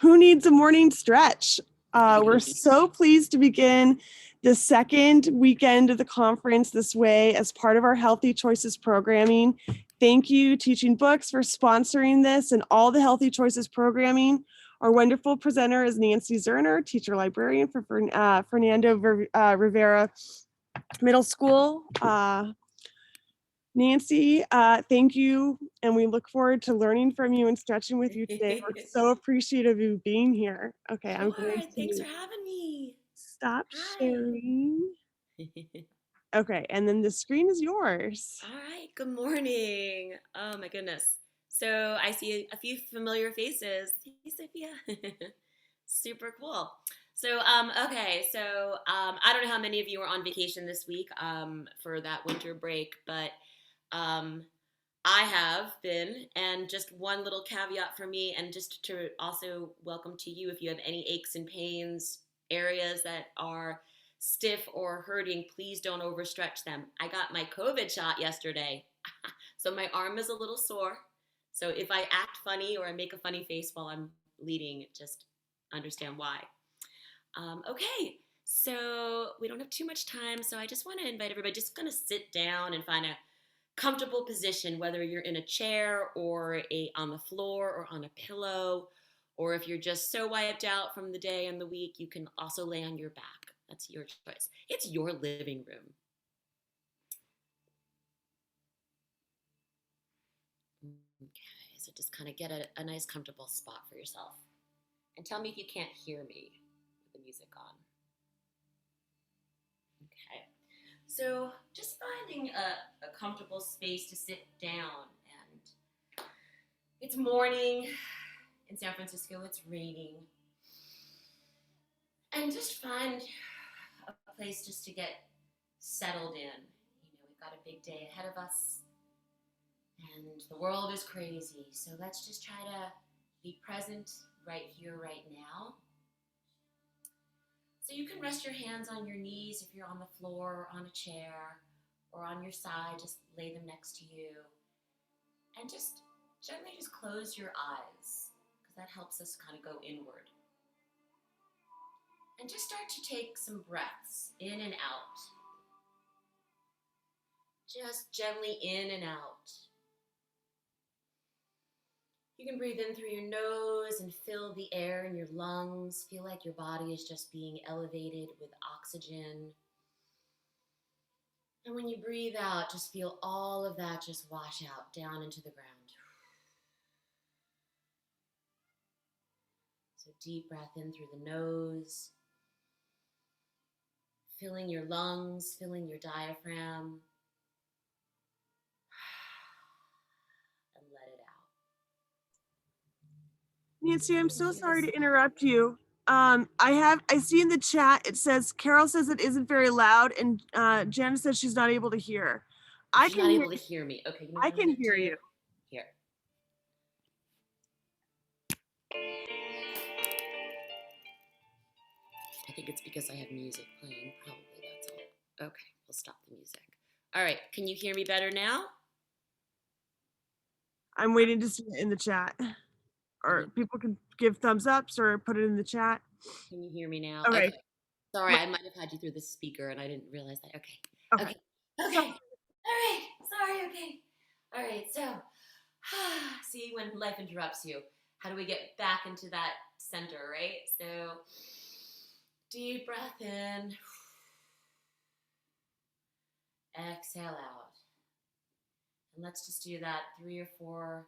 Who needs a morning stretch? We're so pleased to begin the second weekend of the conference this way as part of our Healthy Choices programming. Thank you, Teaching Books, for sponsoring this and all the Healthy Choices programming. Our wonderful presenter is Nancy Zerner, teacher librarian for Fernando Rivera Middle School. Nancy, thank you, and we look forward to learning from you and stretching with you today. We're so appreciative of you being here. Okay, I'm going to Thanks for having me. stop Hi. sharing. Okay, and then the screen is yours. All right. Good morning. Oh my goodness. So I see a few familiar faces. Hey, Sophia. Super cool. So okay. So I don't know how many of you are on vacation this week for that winter break, but um, I have been, and just one little caveat for me, and just to also welcome to you if you have any aches and pains, areas that are stiff or hurting, please don't overstretch them. I got my COVID shot yesterday, so my arm is a little sore. So if I act funny or I make a funny face while I'm leading, just understand why. Okay, so we don't have too much time, so I just want to invite everybody, just going to sit down and find a comfortable position, whether you're in a chair or on the floor or on a pillow, or if you're just so wiped out from the day and the week, you can also lay on your back. That's your choice. It's your living room. Okay, so just kind of get a nice comfortable spot for yourself. And tell me if you can't hear me with the music on. Okay. So just finding a comfortable space to sit down. And it's morning in San Francisco, it's raining. And just find a place just to get settled in. You know, we've got a big day ahead of us and the world is crazy. So let's just try to be present right here, right now. So you can rest your hands on your knees if you're on the floor or on a chair or on your side, just lay them next to you. And just gently just close your eyes because that helps us kind of go inward. And just start to take some breaths in and out. Just gently in and out. You can breathe in through your nose and fill the air in your lungs. Feel like your body is just being elevated with oxygen. And when you breathe out, just feel all of that just wash out down into the ground. So deep breath in through the nose. Filling your lungs, filling your diaphragm. And let it out. Nancy, I'm so sorry to interrupt you. I see in the chat, it says, Carol says it isn't very loud, and Jen says she's not able to hear. She's not able to hear me. Okay, you know what I can hear you. Here. I think it's because I have music playing. Probably that's all. Okay, we'll stop the music. All right, can you hear me better now? I'm waiting to see it in the chat. Or people can give thumbs ups or put it in the chat. Can you hear me now? Okay. Sorry, I might have had you through the speaker and I didn't realize that. Okay. Okay. All right. Sorry. Okay. All right. So, see, when life interrupts you, how do we get back into that center, right? So, deep breath in. Exhale out. And let's just do that 3 or 4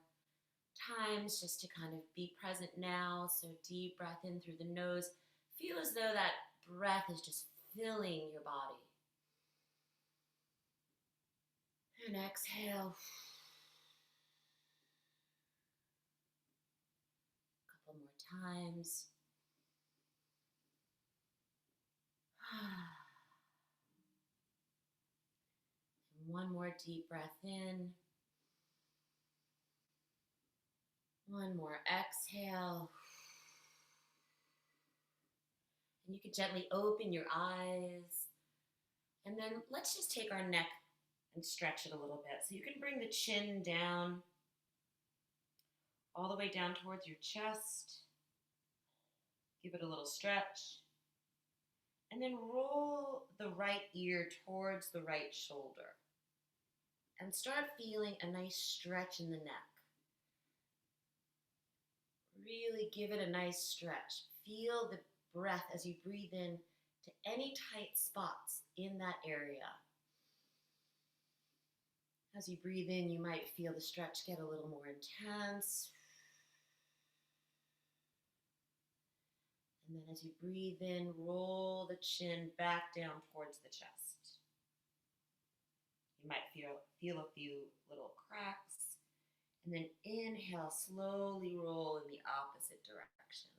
times just to kind of be present now. So deep breath in through the nose. Feel as though that breath is just filling your body. And exhale. A couple more times. And one more deep breath in. One more exhale. And you can gently open your eyes. And then let's just take our neck and stretch it a little bit. So you can bring the chin down, all the way down towards your chest. Give it a little stretch. And then roll the right ear towards the right shoulder. And start feeling a nice stretch in the neck. Really give it a nice stretch. Feel the breath as you breathe in to any tight spots in that area. As you breathe in, you might feel the stretch get a little more intense. And then as you breathe in, roll the chin back down towards the chest. You might feel a few little cracks. And then inhale, slowly roll in the opposite direction.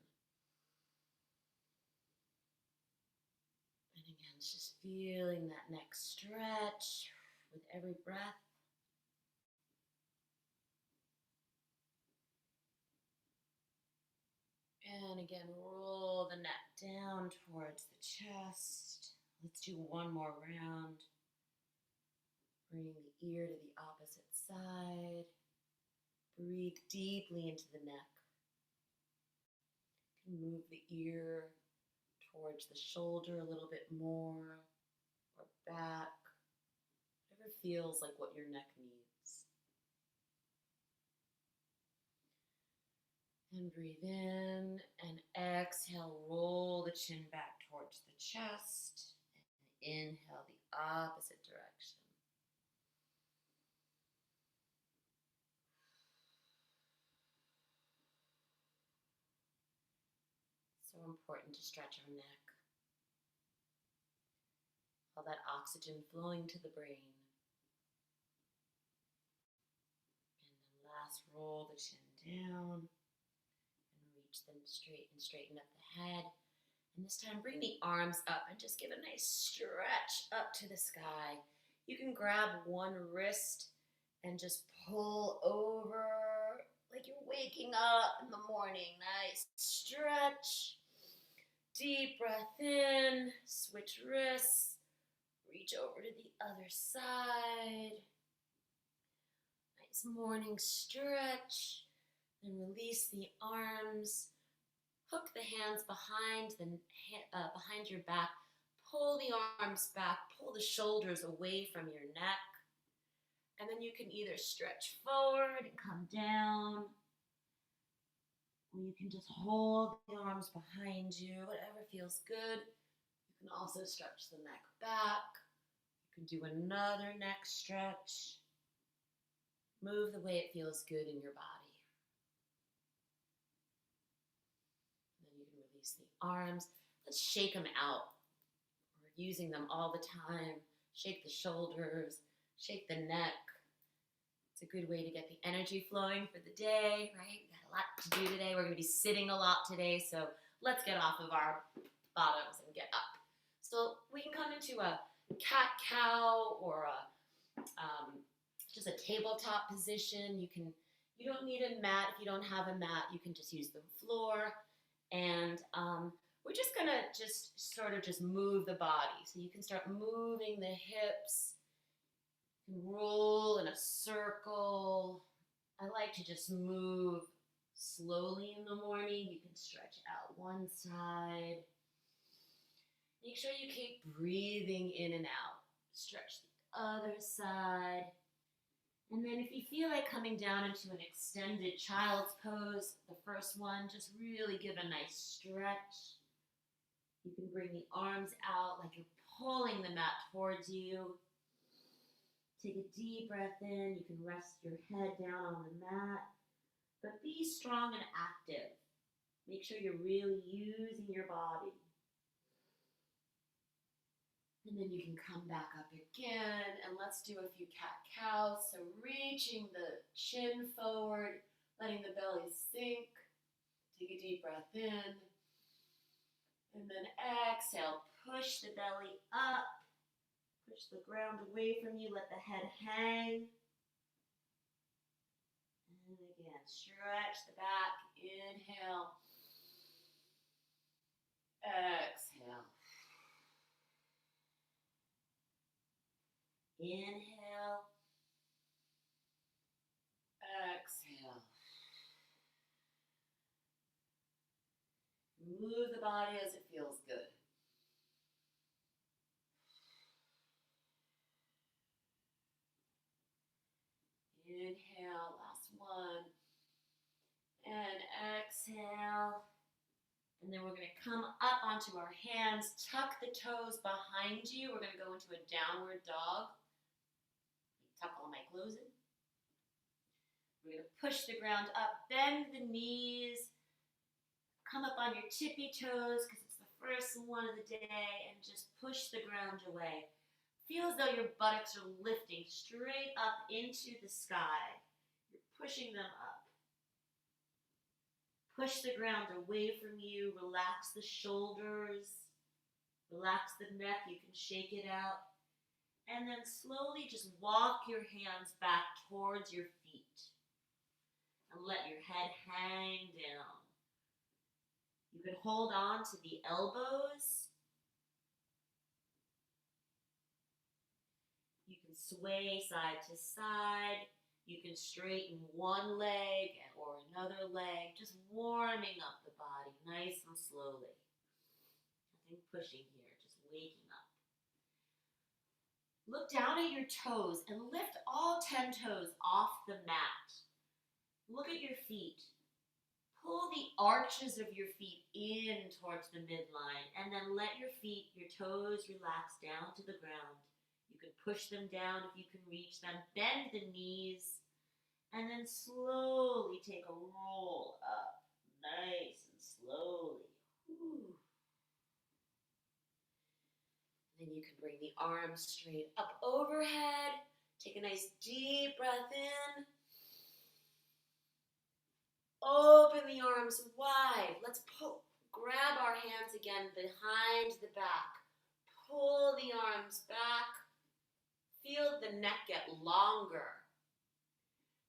And again, it's just feeling that neck stretch with every breath. And again, roll the neck down towards the chest. Let's do one more round. Bring the ear to the opposite side. Breathe deeply into the neck. Move the ear towards the shoulder a little bit more, or back, whatever feels like what your neck needs. And breathe in and exhale, roll the chin back towards the chest. And inhale the opposite direction. So important to stretch our neck. All that oxygen flowing to the brain. And then last, roll the chin down and reach them straight and straighten up the head. And this time, bring the arms up and just give a nice stretch up to the sky. You can grab one wrist and just pull over like you're waking up in the morning. Nice stretch. Deep breath in, switch wrists, reach over to the other side. Nice morning stretch. Then release the arms. Hook the hands behind your back. Pull the arms back. Pull the shoulders away from your neck. And then you can either stretch forward and come down, or you can just hold the arms behind you, whatever feels good. You can also stretch the neck back. You can do another neck stretch. Move the way it feels good in your body. And then you can release the arms. Let's shake them out. We're using them all the time. Shake the shoulders, shake the neck. It's a good way to get the energy flowing for the day, right? We got a lot to do today. We're going to be sitting a lot today, so let's get off of our bottoms and get up. So we can come into a cat-cow or just a tabletop position. You don't need a mat. If you don't have a mat, you can just use the floor. And we're just going to sort of move the body. So you can start moving the hips. Roll in a circle. I like to just move slowly in the morning. You can stretch out one side. Make sure you keep breathing in and out. Stretch the other side. And then if you feel like coming down into an extended child's pose, the first one, just really give a nice stretch. You can bring the arms out like you're pulling the mat towards you. Take a deep breath in. You can rest your head down on the mat. But be strong and active. Make sure you're really using your body. And then you can come back up again. And let's do a few cat-cows. So reaching the chin forward, letting the belly sink. Take a deep breath in. And then exhale. Push the belly up. Push the ground away from you. Let the head hang. And again, stretch the back. Inhale. Exhale. Inhale. Exhale. Move the body as it feels good. Inhale, last one. And exhale. And then we're going to come up onto our hands, tuck the toes behind you. We're going to go into a downward dog. Tuck all my clothes in. We're going to push the ground up, bend the knees, come up on your tippy toes because it's the first one of the day, and just push the ground away. Feel as though your buttocks are lifting straight up into the sky. You're pushing them up. Push the ground away from you. Relax the shoulders. Relax the neck. You can shake it out. And then slowly just walk your hands back towards your feet. And let your head hang down. You can hold on to the elbows. You can sway side to side. You can straighten one leg or another leg, just warming up the body nice and slowly. Nothing pushing here, just waking up. Look down at your toes and lift all 10 toes off the mat. Look at your feet. Pull the arches of your feet in towards the midline, and then let your feet, your toes, relax down to the ground. You can push them down if you can reach them. Bend the knees, and then slowly take a roll up, nice and slowly. Whew. Then you can bring the arms straight up overhead. Take a nice deep breath in. Open the arms wide. Let's grab our hands again behind the back. Pull the arms back. Feel the neck get longer.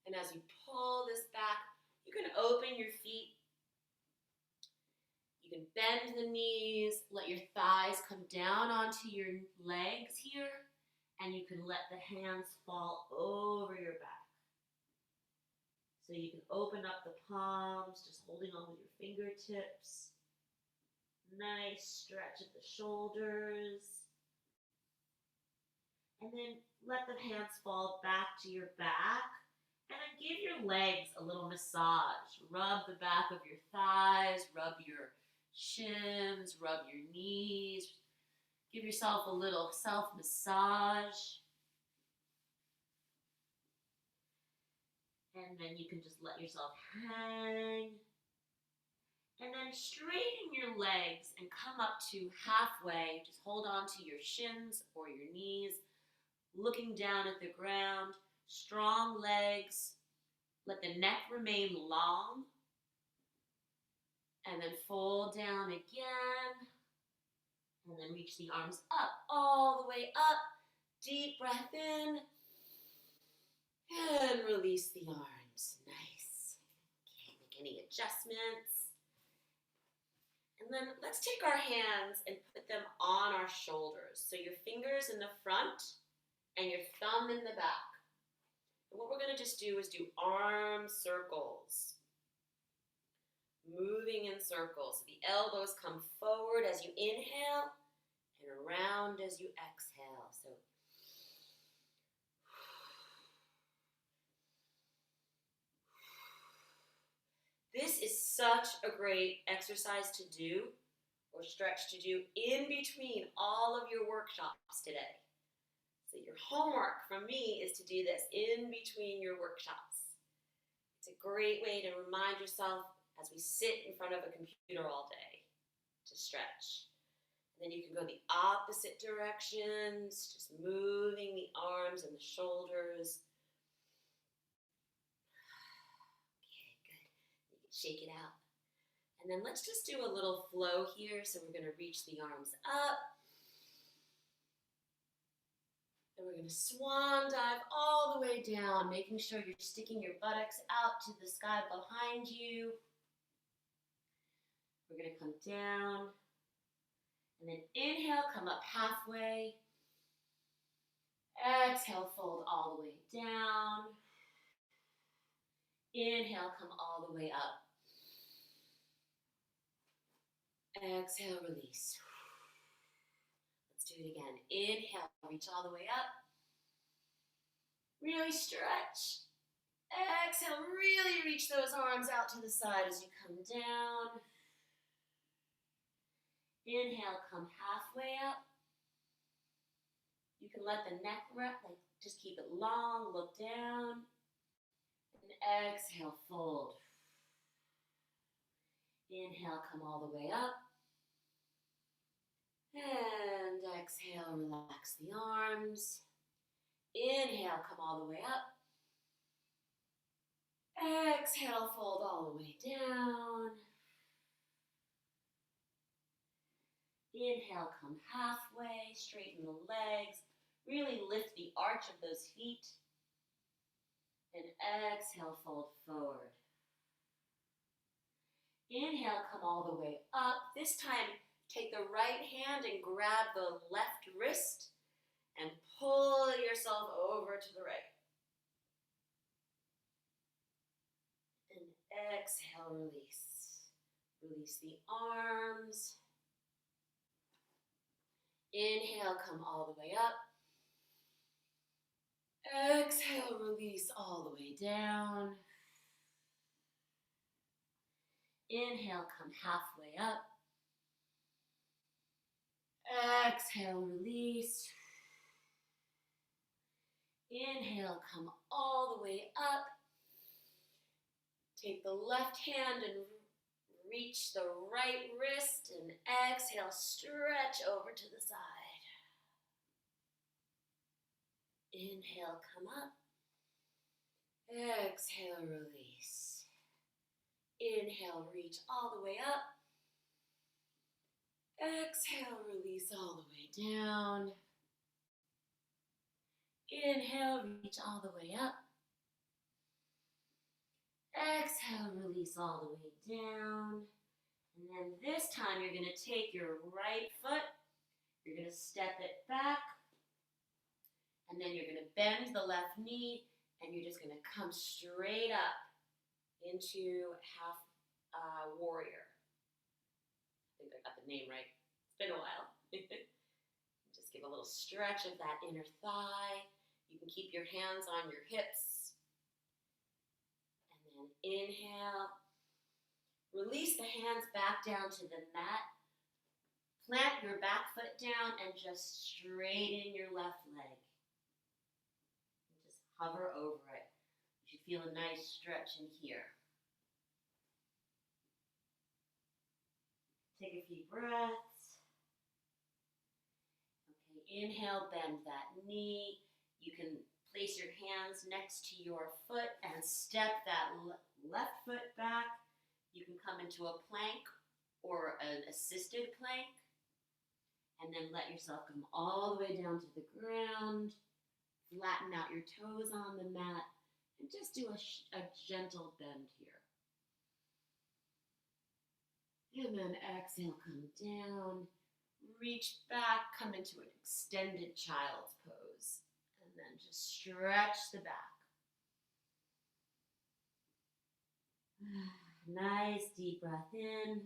And as you pull this back, you can open your feet. You can bend the knees. Let your thighs come down onto your legs here. And you can let the hands fall over your back. So you can open up the palms, just holding on with your fingertips. Nice stretch of the shoulders. And then let the hands fall back to your back. And then give your legs a little massage. Rub the back of your thighs, rub your shins, rub your knees. Give yourself a little self-massage. And then you can just let yourself hang. And then straighten your legs and come up to halfway. Just hold on to your shins or your knees, looking down at the ground. Strong legs. Let the neck remain long. And then fold down again. And then reach the arms up, all the way up. Deep breath in. And release the arms. Nice. Okay, make any adjustments. And then let's take our hands and put them on our shoulders. So your fingers in the front and your thumb in the back. And what we're going to just do is do arm circles. Moving in circles. The elbows come forward as you inhale and around as you exhale. So this is such a great exercise to do or stretch to do in between all of your workshops today. So your homework from me is to do this in between your workshops. It's a great way to remind yourself as we sit in front of a computer all day to stretch. And then you can go the opposite directions, just moving the arms and the shoulders. Shake it out. And then let's just do a little flow here. So we're going to reach the arms up. And we're going to swan dive all the way down, making sure you're sticking your buttocks out to the sky behind you. We're going to come down. And then inhale, come up halfway. Exhale, fold all the way down. Inhale, come all the way up. Exhale, release. Let's do it again. Inhale, reach all the way up. Really stretch. Exhale, really reach those arms out to the side as you come down. Inhale, come halfway up. You can let the neck rest, like just keep it long, look down. And exhale, fold. Inhale, come all the way up. And exhale, relax the arms. Inhale, come all the way up. Exhale, fold all the way down. Inhale, come halfway, straighten the legs. Really lift the arch of those feet. And exhale, fold forward. Inhale, come all the way up. This time, take the right hand and grab the left wrist and pull yourself over to the right. And exhale, release. Release the arms. Inhale, come all the way up. Exhale, release all the way down. Inhale, come halfway up. Exhale, release. Inhale, come all the way up. Take the left hand and reach the right wrist and exhale, stretch over to the side. Inhale, come up. Exhale, release. Inhale, reach all the way up. Exhale, release all the way down. Inhale, reach all the way up. Exhale, release all the way down. And then this time you're going to take your right foot, you're going to step it back, and then you're going to bend the left knee, and you're just going to come straight up into half warrior. I think I got the name right. It's been a while. Just give a little stretch of that inner thigh. You can keep your hands on your hips. And then inhale. Release the hands back down to the mat. Plant your back foot down and just straighten your left leg. And just hover over it. You feel a nice stretch in here. Take a few breaths. Okay, inhale, bend that knee. You can place your hands next to your foot and step that left foot back. You can come into a plank or an assisted plank. And then let yourself come all the way down to the ground. Flatten out your toes on the mat. And just do a gentle bend here. And then exhale, come down. Reach back, come into an extended child's pose. And then just stretch the back. Nice deep breath in.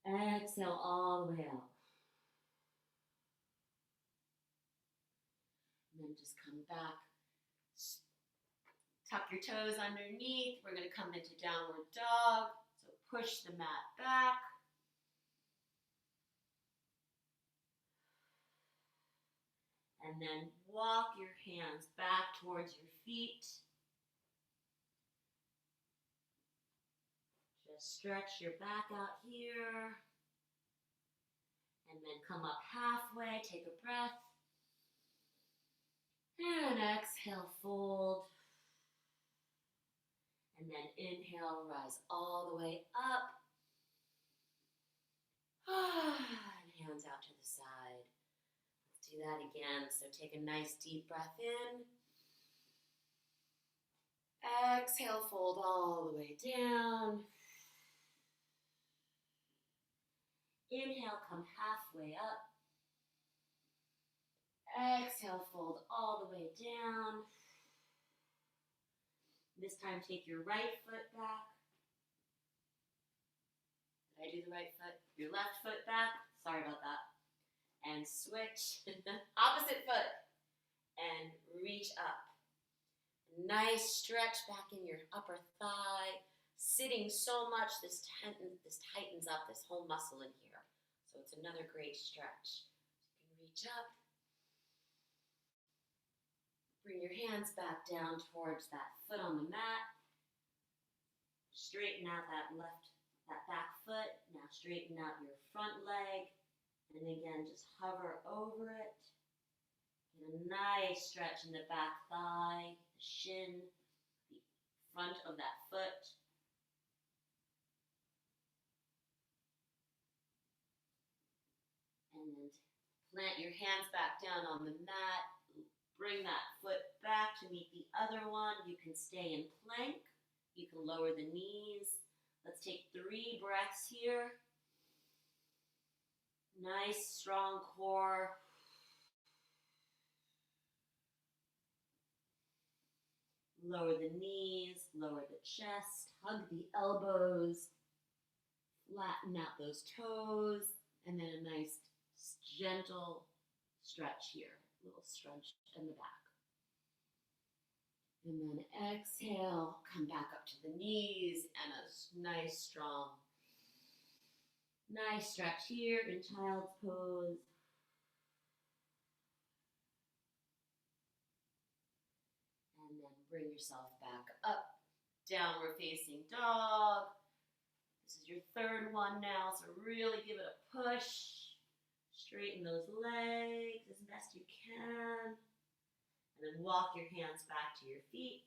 Exhale all the way out. And then just come back. Tuck your toes underneath. We're going to come into downward dog. So push the mat back. And then walk your hands back towards your feet. Just stretch your back out here. And then come up halfway. Take a breath. And exhale, fold. And then inhale, rise all the way up. And hands out to the side. Let's do that again. So take a nice deep breath in. Exhale, fold all the way down. Inhale, come halfway up. Exhale, fold all the way down. This time, take your right foot back. Did I do the right foot? Your left foot back. Sorry about that. And switch. Opposite foot. And reach up. Nice stretch back in your upper thigh. Sitting so much, this tightens up this whole muscle in here. So it's another great stretch. You can reach up. Bring your hands back down towards that foot on the mat. Straighten out that back foot. Now straighten out your front leg. And again, just hover over it. Get a nice stretch in the back thigh, the shin, the front of that foot. And then plant your hands back down on the mat. Bring that foot back to meet the other one. You can stay in plank. You can lower the knees. Let's take 3 breaths here. Nice, strong core. Lower the knees, lower the chest, hug the elbows, flatten out those toes, and then a nice, gentle stretch here. A little stretch in the back. And then exhale, come back up to the knees, and a nice, strong, nice stretch here in child's pose. And then bring yourself back up, downward facing dog. This is your 3rd one now, so really give it a push. Straighten those legs as best you can. And then walk your hands back to your feet.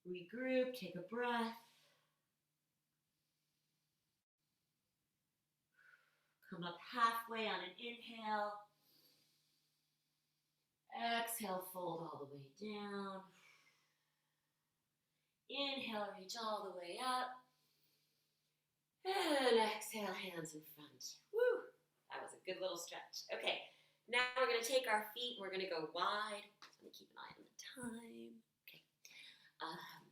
Regroup, take a breath. Come up halfway on an inhale. Exhale, fold all the way down. Inhale, reach all the way up. And exhale, hands in front. Woo! That was a good little stretch. Okay, now we're going to take our feet and we're going to go wide. So I'm going to keep an eye on the time. Okay. I'm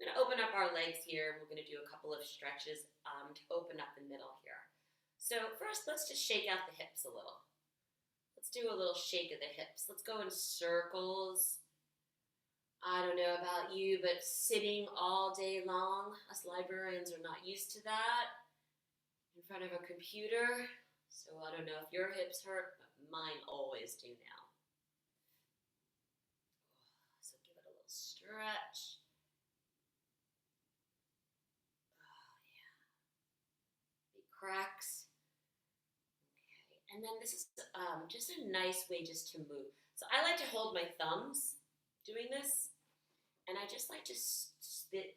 going to open up our legs here. We're going to do a couple of stretches to open up the middle here. So first, let's just shake out the hips a little. Let's do a little shake of the hips. Let's go in circles. I don't know about you, but sitting all day long, us librarians are not used to that in front of a computer. So I don't know if your hips hurt, but mine always do now. So give it a little stretch. Oh, yeah. Big cracks. Okay. And then this is just a nice way just to move. So I like to hold my thumbs doing this. And I just like to swing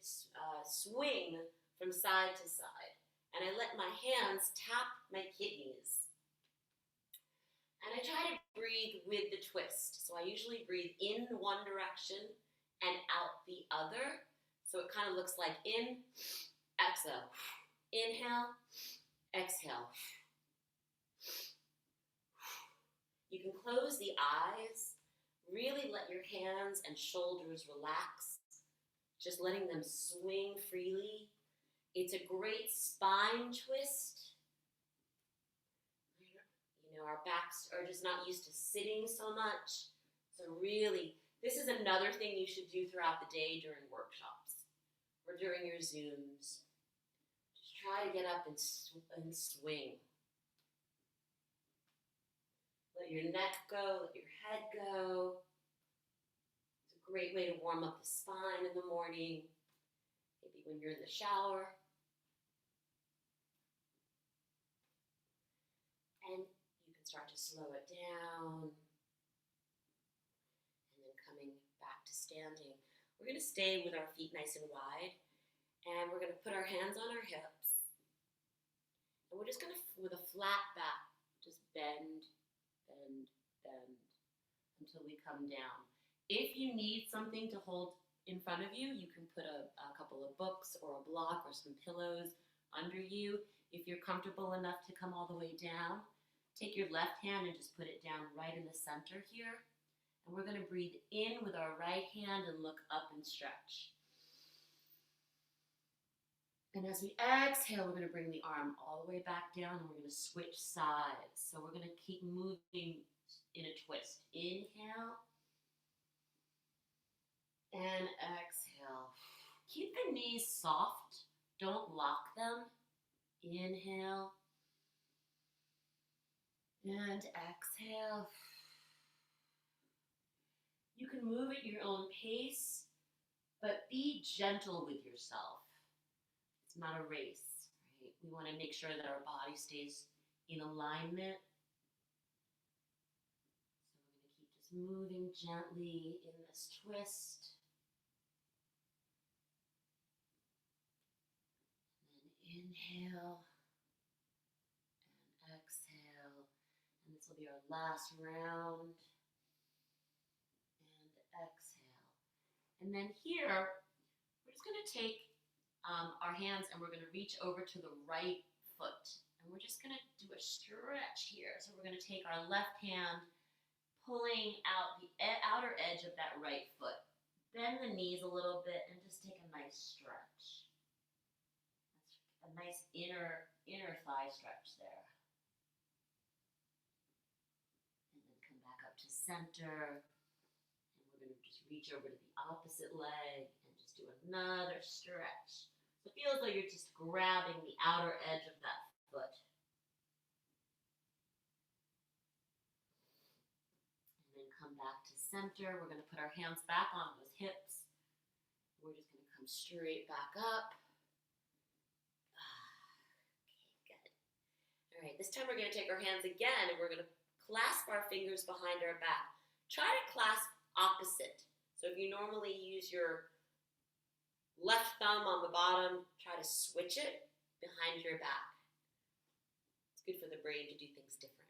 from side to side. And I let my hands tap my kidneys. And I try to breathe with the twist. So I usually breathe in one direction and out the other. So it kind of looks like in, exhale. Inhale, exhale. You can close the eyes. Really let your hands and shoulders relax, just letting them swing freely. It's a great spine twist. You know, our backs are just not used to sitting so much. So really, this is another thing you should do throughout the day during workshops or during your Zooms. Just try to get up and swing. Let your neck go, let your head go. It's a great way to warm up the spine in the morning, maybe when you're in the shower. And you can start to slow it down. And then coming back to standing. We're going to stay with our feet nice and wide. And we're going to put our hands on our hips. And we're just going to, with a flat back, just bend, bend, bend, until we come down. If you need something to hold in front of you, you can put a couple of books or a block or some pillows under you. If you're comfortable enough to come all the way down, take your left hand and just put it down right in the center here. And we're going to breathe in with our right hand and look up and stretch. And as we exhale, we're going to bring the arm all the way back down and we're going to switch sides. So we're going to keep moving in a twist. Inhale and exhale. Keep the knees soft. Don't lock them. Inhale and exhale. You can move at your own pace, but be gentle with yourself. It's not a race, right? We want to make sure that our body stays in alignment. So we're going to keep just moving gently in this twist. And then inhale and exhale. And this will be our last round. And exhale. And then here, we're just going to take our hands and we're going to reach over to the right foot. And we're just going to do a stretch here. So we're going to take our left hand, pulling out the outer edge of that right foot. Bend the knees a little bit and just take a nice stretch. That's a nice inner thigh stretch there. And then come back up to center. And we're going to just reach over to the opposite leg and just do another stretch. So it feels like you're just grabbing the outer edge of that foot. And then come back to center. We're going to put our hands back on those hips. We're just going to come straight back up. Okay, good. All right, this time we're going to take our hands again and we're going to clasp our fingers behind our back. Try to clasp opposite. So if you normally use your left thumb on the bottom, try to switch it behind your back. It's good for the brain to do things different.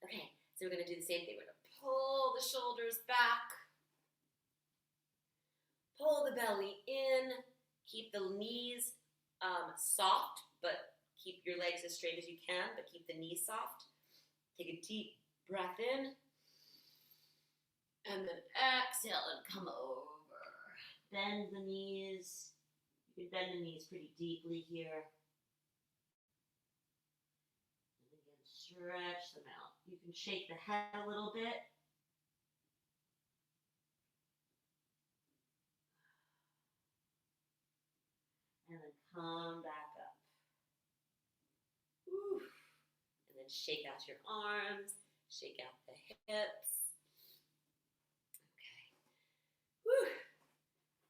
Okay, so we're going to do the same thing. We're going to pull the shoulders back, pull the belly in, keep the knees soft, but keep your legs as straight as you can, but keep the knees soft. Take a deep breath in, and then exhale and come over. Bend the knees. You can bend the knees pretty deeply here. And again, stretch them out. You can shake the head a little bit. And then come back up. Woo. And then shake out your arms. Shake out the hips. Okay. Woo.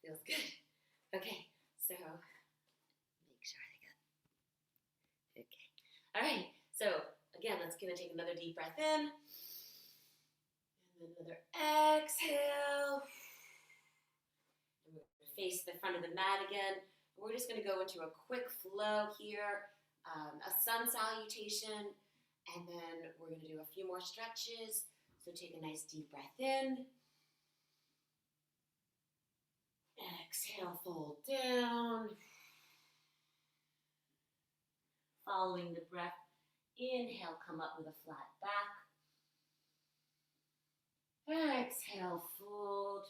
Feels good. Okay, so make sure I got. Okay. All right. So again, let's gonna take another deep breath in, and then another exhale. And we're gonna face the front of the mat again. We're just gonna go into a quick flow here, a sun salutation, and then we're gonna do a few more stretches. So take a nice deep breath in. Exhale, fold down. Following the breath, inhale, come up with a flat back. Exhale, fold.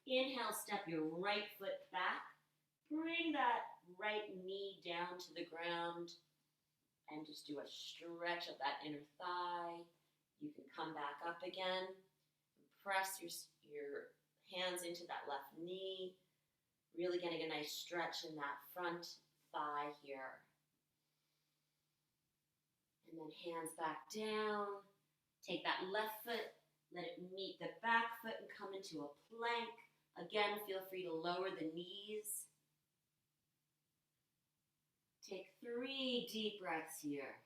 Inhale, step your right foot back. Bring that right knee down to the ground and just do a stretch of that inner thigh. You can come back up again. Press your hands into that left knee, really getting a nice stretch in that front thigh here. And then hands back down. Take that left foot, let it meet the back foot and come into a plank. Again, feel free to lower the knees. Take 3 deep breaths here.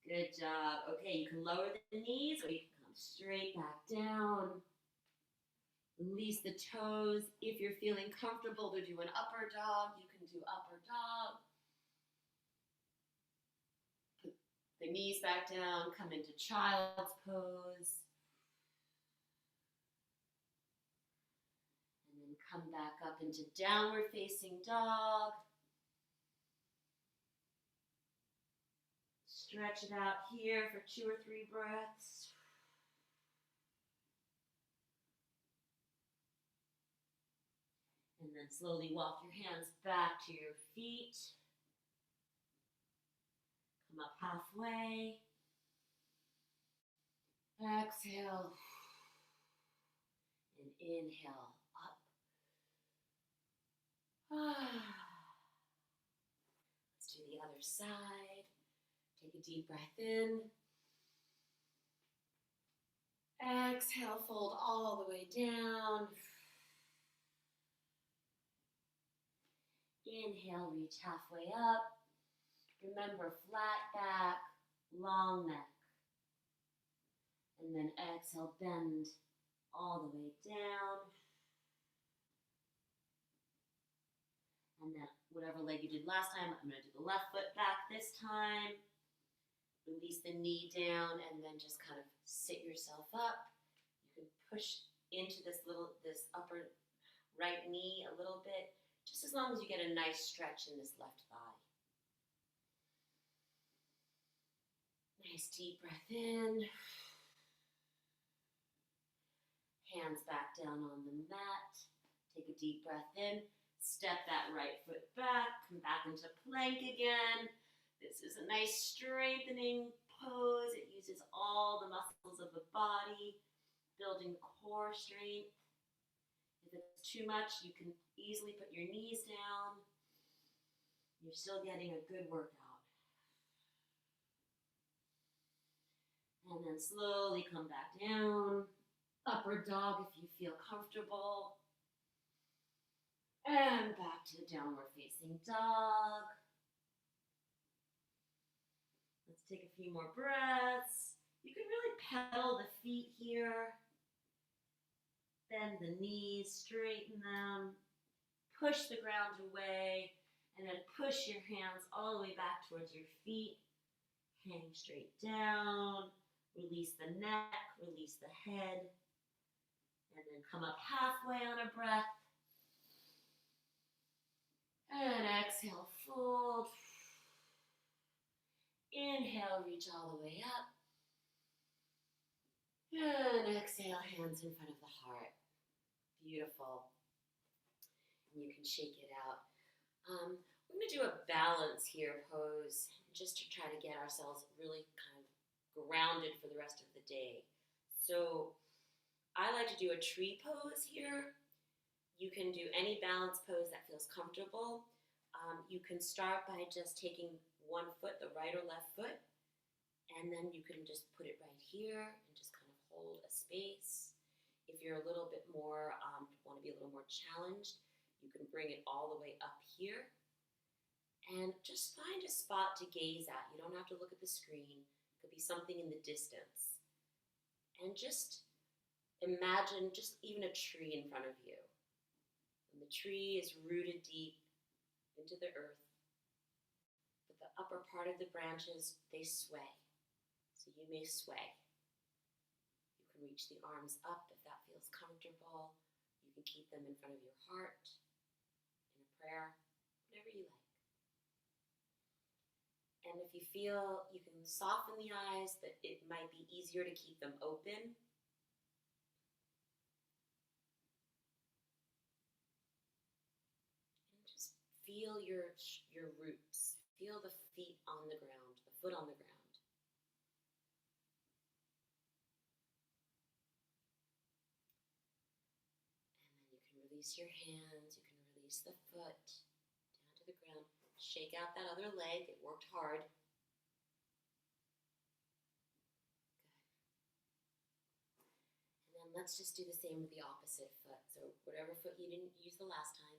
Good job. Okay, you can lower the knees or you can come straight back down. Release the toes. If you're feeling comfortable to do an upper dog, you can do upper dog. Put the knees back down, come into child's pose. And then Come back up into downward facing dog. Stretch it out here for 2 or 3 breaths. And then slowly walk your hands back to your feet. Come up halfway. Exhale. And inhale up. Let's do the other side. Take a deep breath in. Exhale, fold all the way down. Inhale, reach halfway up. Remember, flat back, long neck. And then exhale, bend all the way down. And then whatever leg you did last time, I'm going to do the left foot back this time. Release the knee down and then just kind of sit yourself up. You can push into this upper right knee a little bit, just as long as you get a nice stretch in this left thigh. Nice deep breath in. Hands back down on the mat. Take a deep breath in. Step that right foot back. Come back into plank again. This is a nice strengthening pose. It uses all the muscles of the body, building core strength. If it's too much, you can easily put your knees down. You're still getting a good workout. And then slowly come back down. Upward dog if you feel comfortable. And back to downward facing dog. Let's take a few more breaths. You can really pedal the feet here. Bend the knees, straighten them. Push the ground away. And then push your hands all the way back towards your feet. Hang straight down. Release the neck, release the head. And then come up halfway on a breath. And exhale, fold. Inhale, reach all the way up. And exhale, hands in front of the heart. Beautiful. And you can shake it out. We're going to do a balance here pose, just to try to get ourselves really kind of grounded for the rest of the day. So I like to do a tree pose here. You can do any balance pose that feels comfortable. You can start by just taking one foot, the right or left foot, and then you can just put it right here and just kind of hold a space. If you're a little bit more, want to be a little more challenged, you can bring it all the way up here and just find a spot to gaze at. You don't have to look at the screen. It could be something in the distance. And just imagine just even a tree in front of you. And the tree is rooted deep into the earth, but the upper part of the branches, they sway. So you may sway. You can reach the arms up if that feels comfortable. You can keep them in front of your heart, in a prayer, whatever you like. And if you feel you can soften the eyes, that it might be easier to keep them open. Feel your roots. Feel the feet on the ground, the foot on the ground. And then you can release your hands. You can release the foot down to the ground. Shake out that other leg. It worked hard. Good. And then let's just do the same with the opposite foot. So whatever foot you didn't use the last time,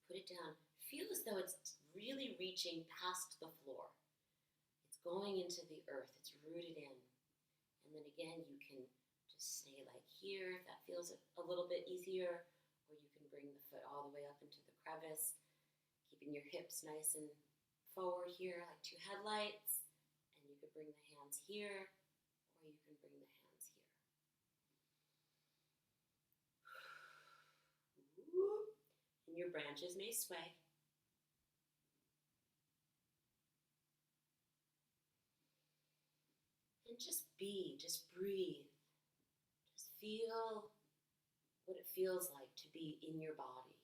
put it down. Feel as though it's really reaching past the floor. It's going into the earth. It's rooted in. And then again, you can just stay like here if that feels a little bit easier, or you can bring the foot all the way up into the crevice, keeping your hips nice and forward here like 2 headlights. And you could bring the hands here, or you can bring the hands here. and your branches may sway. And just be, just breathe. Just feel what it feels like to be in your body,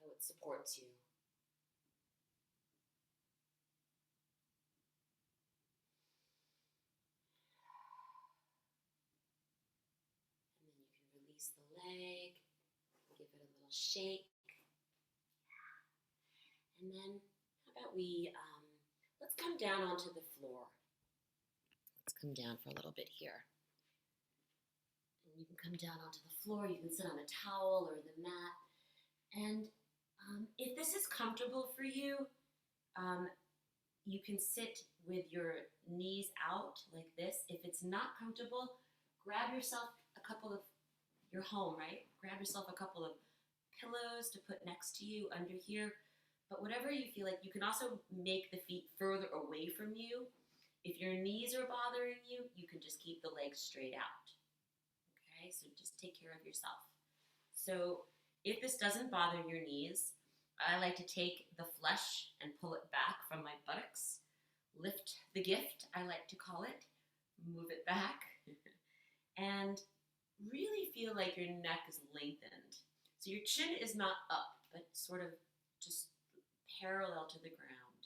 how it supports you. And then you can release the leg, give it a little shake. And then how about let's come down onto the floor. Let's come down for a little bit here. And you can come down onto the floor. You can sit on a towel or the mat. And if this is comfortable for you, you can sit with your knees out like this. If it's not comfortable, grab yourself you're home, right? Grab yourself a couple of pillows to put next to you under here. But whatever you feel like, you can also make the feet further away from you. If your knees are bothering you, you can just keep the legs straight out. Okay, so just take care of yourself. So if this doesn't bother your knees, I like to take the flesh and pull it back from my buttocks. Lift the gift, I like to call it. Move it back. And really feel like your neck is lengthened. So your chin is not up, but sort of just parallel to the ground.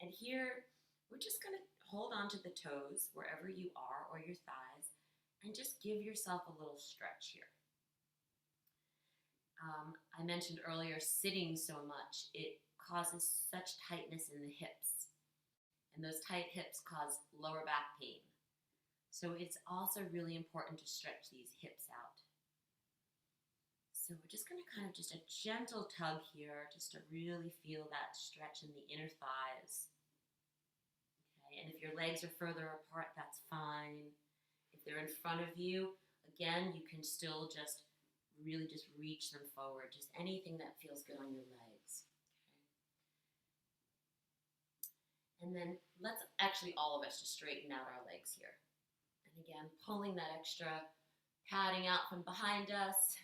And here, we're just going to hold on to the toes wherever you are, or your thighs, and just give yourself a little stretch here. I mentioned earlier sitting so much, it causes such tightness in the hips. And those tight hips cause lower back pain. So it's also really important to stretch these hips out. So we're just going to kind of just a gentle tug here, just to really feel that stretch in the inner thighs. Okay, and if your legs are further apart, that's fine. If they're in front of you, again, you can still just really just reach them forward. Just anything that feels good on your legs. Okay. And then let's actually all of us just straighten out our legs here. And again, pulling that extra padding out from behind us.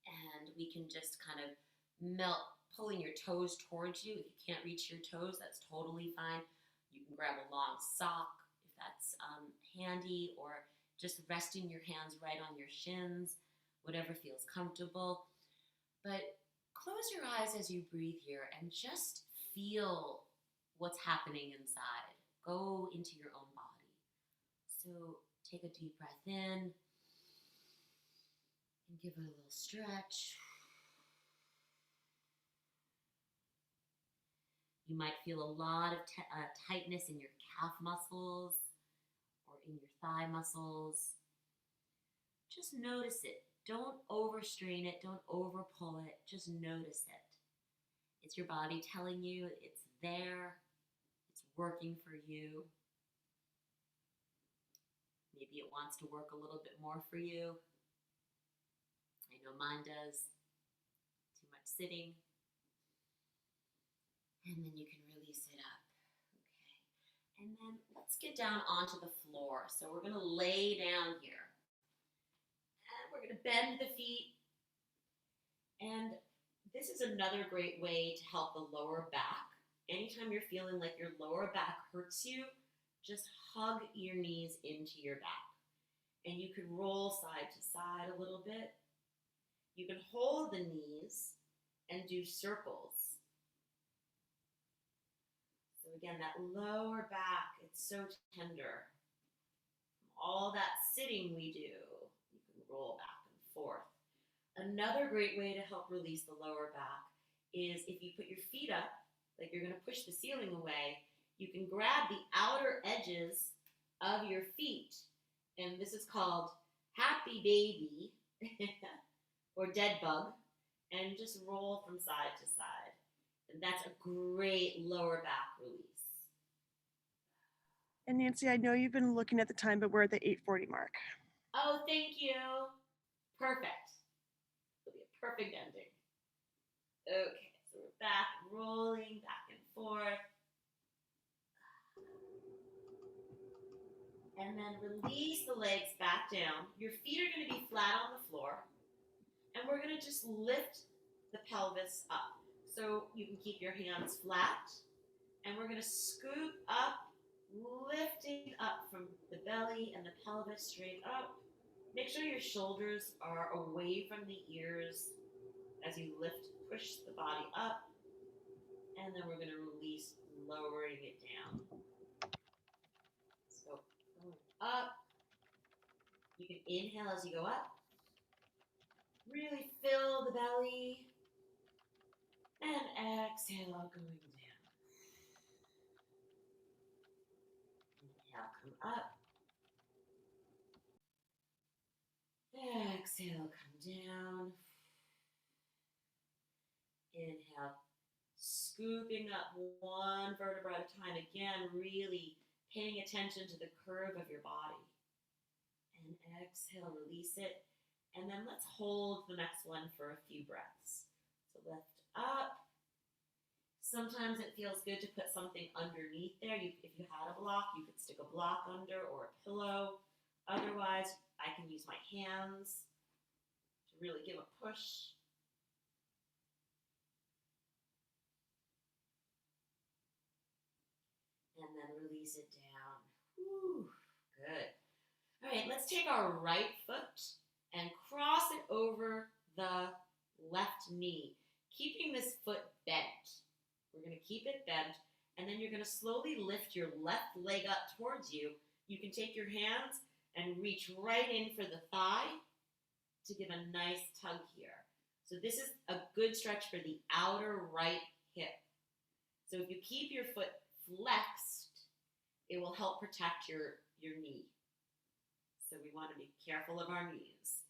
And we can just kind of pulling your toes towards you. If you can't reach your toes, that's totally fine. You can grab a long sock if that's handy, or just resting your hands right on your shins, whatever feels comfortable. But close your eyes as you breathe here and just feel what's happening inside. Go into your own body. So take a deep breath in and give it a little stretch. You might feel a lot of tightness in your calf muscles or in your thigh muscles. Just notice it. Don't overstrain it. Don't overpull it. Just notice it. It's your body telling you it's there. It's working for you. Maybe it wants to work a little bit more for you. I know mine does. Too much sitting. And then you can release it up. Okay. And then let's get down onto the floor. So we're going to lay down here. And we're going to bend the feet. And this is another great way to help the lower back. Anytime you're feeling like your lower back hurts you, just hug your knees into your back. And you can roll side to side a little bit. You can hold the knees and do circles. So again, that lower back, it's so tender. All that sitting we do, you can roll back and forth. Another great way to help release the lower back is if you put your feet up, like you're going to push the ceiling away, you can grab the outer edges of your feet. And this is called happy baby or dead bug, and just roll from side to side. And that's a great lower back release. And Nancy, I know you've been looking at the time, but we're at the 8:40 mark. Oh, thank you. Perfect. It'll be a perfect ending. Okay, so we're back, rolling back and forth. And then release the legs back down. Your feet are going to be flat on the floor. we're gonna just lift the pelvis up. So you can keep your hands flat, and we're gonna scoop up, lifting up from the belly and the pelvis straight up. Make sure your shoulders are away from the ears as you lift, push the body up, and then we're gonna release, lowering it down. So going up, you can inhale as you go up, really fill the belly, and exhale going down. Inhale, come up. Exhale, come down. Inhale, scooping up one vertebra at a time. Again, really paying attention to the curve of your body. And exhale, release it. And then let's hold the next one for a few breaths. So lift up. Sometimes it feels good to put something underneath there. If you had a block, you could stick a block under or a pillow. Otherwise, I can use my hands to really give a push. And then release it down. Whew, good. All right, let's take our right foot and cross it over the left knee, keeping this foot bent. We're going to keep it bent, and then you're going to slowly lift your left leg up towards you. You can take your hands and reach right in for the thigh to give a nice tug here. So this is a good stretch for the outer right hip. So if you keep your foot flexed, it will help protect your knee. So we want to be careful of our knees.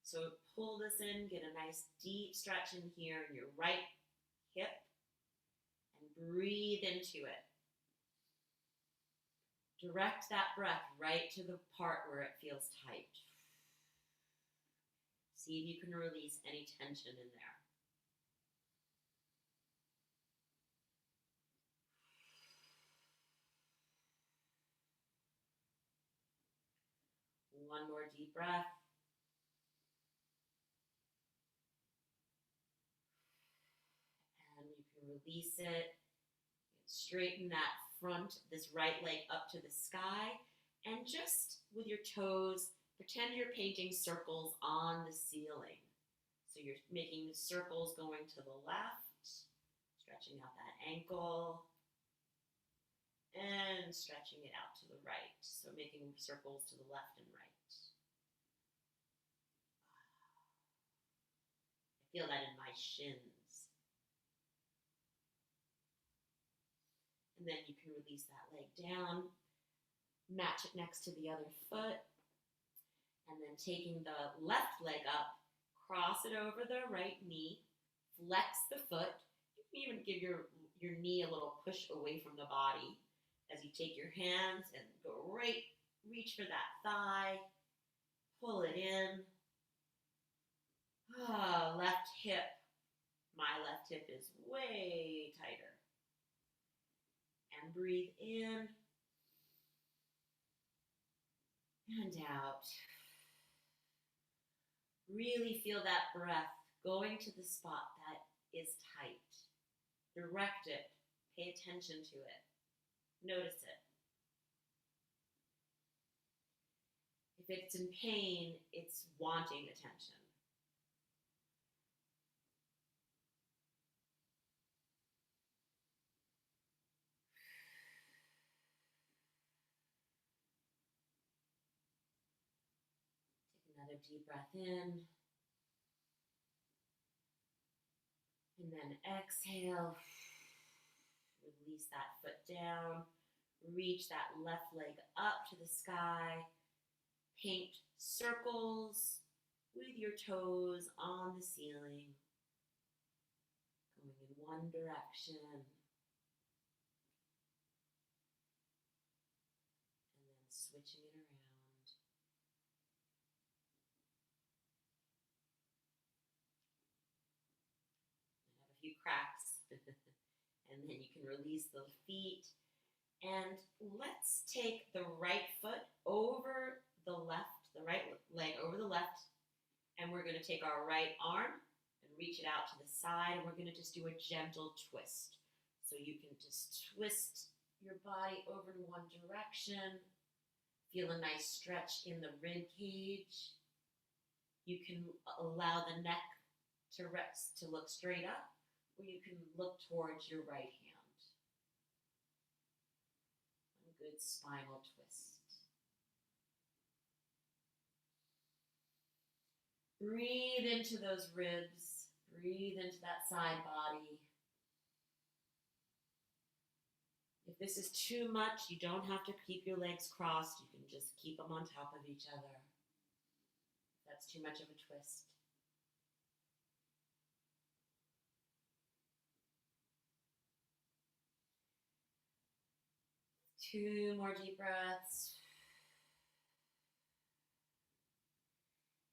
So pull this in, get a nice deep stretch in here in your right hip, and breathe into it. Direct that breath right to the part where it feels tight. See if you can release any tension in there. One more deep breath. And you can release it. Straighten that front, this right leg up to the sky. And just with your toes, pretend you're painting circles on the ceiling. So you're making circles going to the left, stretching out that ankle, and stretching it out to the right. So making circles to the left and right. I feel that in my shins. And then you can release that leg down, match it next to the other foot, and then taking the left leg up, cross it over the right knee, flex the foot. You can even give your knee a little push away from the body as you take your hands and go right, reach for that thigh, pull it in. Left hip. My left hip is way tighter. And breathe in and out. Really feel that breath going to the spot that is tight. Direct it. Pay attention to it. Notice it. If it's in pain, it's wanting attention. Another deep breath in. And then exhale. Release that foot down. Reach that left leg up to the sky. Paint circles with your toes on the ceiling. Going in one direction. And then switching it around. Few cracks and then you can release the feet, and let's take the right foot over the left, the right leg over the left, And we're going to take our right arm and reach it out to the side, and we're going to just do a gentle twist. So you can just twist your body over in one direction. Feel a nice stretch in the rib cage. You can allow the neck to rest, to look straight up, or you can look towards your right hand. A good spinal twist. Breathe into those ribs. Breathe into that side body. If this is too much, you don't have to keep your legs crossed. You can just keep them on top of each other. If that's too much of a twist. Two more deep breaths.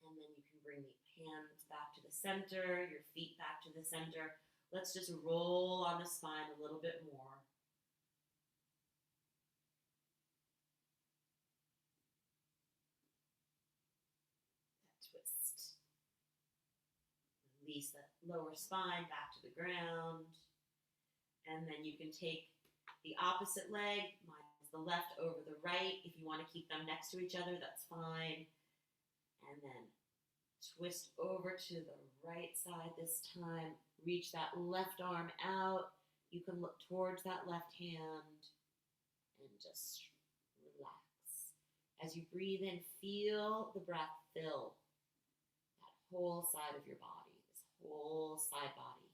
And then you can bring the hands back to the center, your feet back to the center. Let's just roll on the spine a little bit more. That twist. Release that lower spine back to the ground. And then you can take the opposite leg. Mine is the left over the right. If you want to keep them next to each other, that's fine. And then twist over to the right side this time. Reach that left arm out. You can look towards that left hand and just relax. As you breathe in, feel the breath fill that whole side of your body, this whole side body.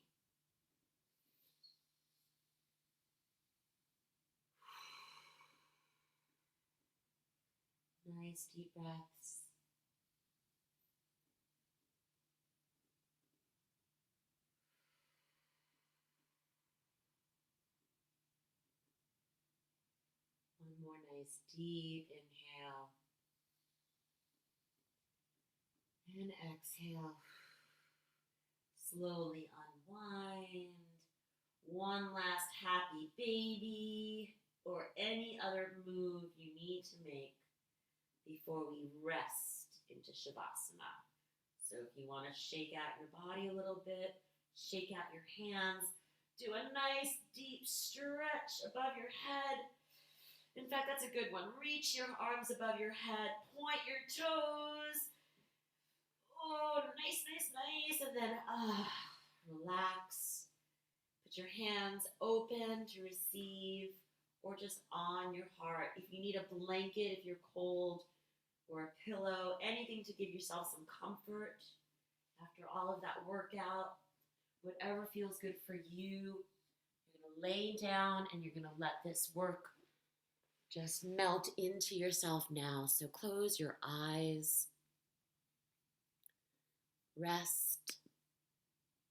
Nice deep breaths. One more nice deep inhale. And exhale. Slowly unwind. One last happy baby or any other move you need to make before we rest into Shavasana. So if you want to shake out your body a little bit, shake out your hands, do a nice deep stretch above your head. In fact, that's a good one. Reach your arms above your head, point your toes. Oh, nice, nice, nice. And then relax. Put your hands open to receive or just on your heart. If you need a blanket, if you're cold, or a pillow, anything to give yourself some comfort after all of that workout, whatever feels good for you. You're going to lay down and you're going to let this work just melt into yourself now. So close your eyes. Rest.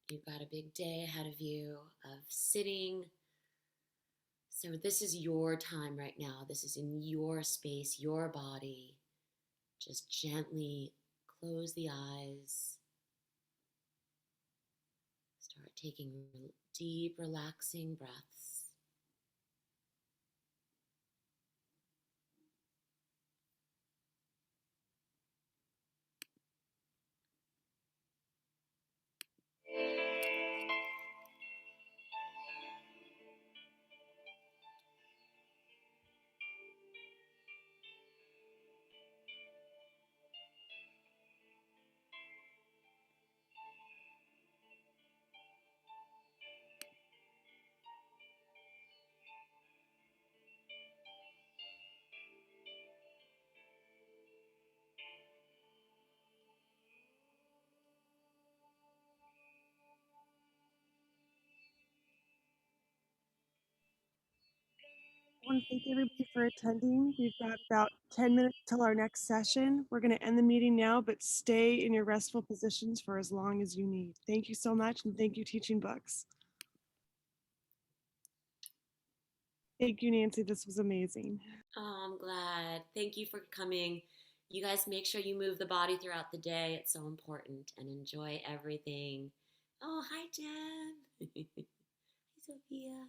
You've got a big day ahead of you of sitting. So this is your time right now. This is in your space, your body. Just gently close the eyes. Start taking deep, relaxing breaths. I want to thank everybody for attending. We've got about 10 minutes till our next session. We're going to end the meeting now, but stay in your restful positions for as long as you need. Thank you so much, and thank you, Teaching Books. Thank you, Nancy. This was amazing. Oh, I'm glad. Thank you for coming. You guys make sure you move the body throughout the day. It's so important, and enjoy everything. Oh, hi, Jen. Hi, Sophia.